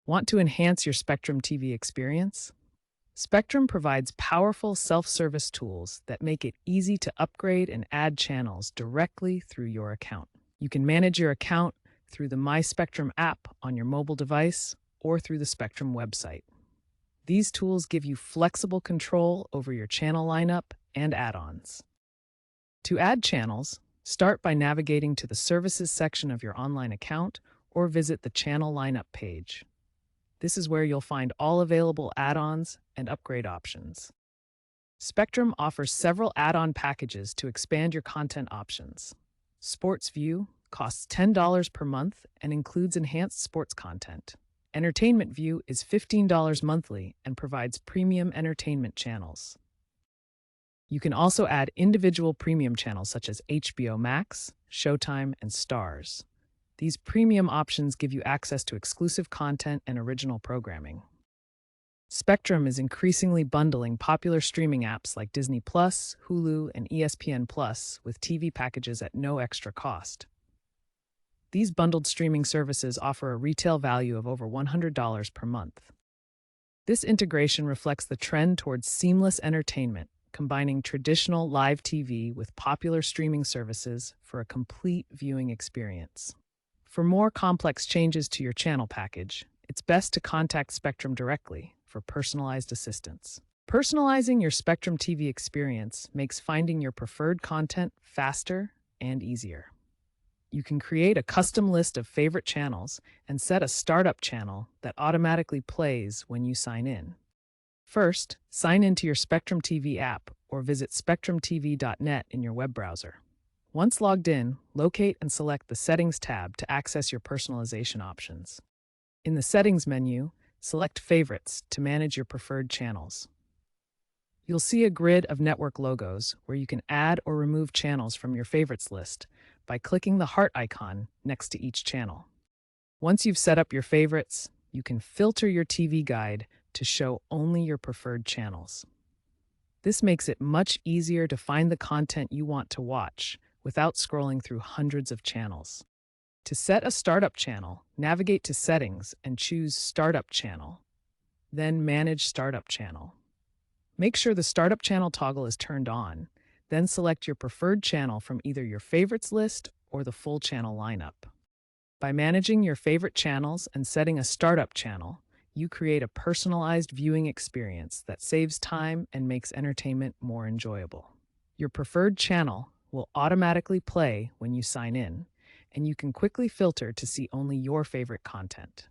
Want to enhance your Spectrum TV experience? Spectrum provides powerful self-service tools that make it easy to upgrade and add channels directly through your account. You can manage your account through the My Spectrum app on your mobile device or through the Spectrum website. These tools give you flexible control over your channel lineup and add-ons. To add channels, start by navigating to the Services section of your online account or visit the Channel Lineup page. This is where you'll find all available add-ons and upgrade options. Spectrum offers several add-on packages to expand your content options. Sports View costs $10 per month and includes enhanced sports content. Entertainment View is $15 monthly and provides premium entertainment channels. You can also add individual premium channels such as HBO Max, Showtime, and Stars. These premium options give you access to exclusive content and original programming. Spectrum is increasingly bundling popular streaming apps like Disney+, Hulu, and ESPN+ with TV packages at no extra cost. These bundled streaming services offer a retail value of over $100 per month. This integration reflects the trend towards seamless entertainment, combining traditional live TV with popular streaming services for a complete viewing experience. For more complex changes to your channel package, it's best to contact Spectrum directly for personalized assistance. Personalizing your Spectrum TV experience makes finding your preferred content faster and easier. You can create a custom list of favorite channels and set a startup channel that automatically plays when you sign in. First, sign into your Spectrum TV app or visit spectrumtv.net in your web browser. Once logged in, locate and select the Settings tab to access your personalization options. In the Settings menu, select Favorites to manage your preferred channels. You'll see a grid of network logos where you can add or remove channels from your favorites list by clicking the heart icon next to each channel. Once you've set up your favorites, you can filter your TV guide to show only your preferred channels. This makes it much easier to find the content you want to watch without scrolling through hundreds of channels. To set a startup channel, navigate to Settings and choose Startup Channel. Then Manage Startup Channel. Make sure the Startup Channel toggle is turned on, then select your preferred channel from either your favorites list or the full channel lineup. By managing your favorite channels and setting a startup channel, you create a personalized viewing experience that saves time and makes entertainment more enjoyable. Your preferred channel will automatically play when you sign in, and you can quickly filter to see only your favorite content.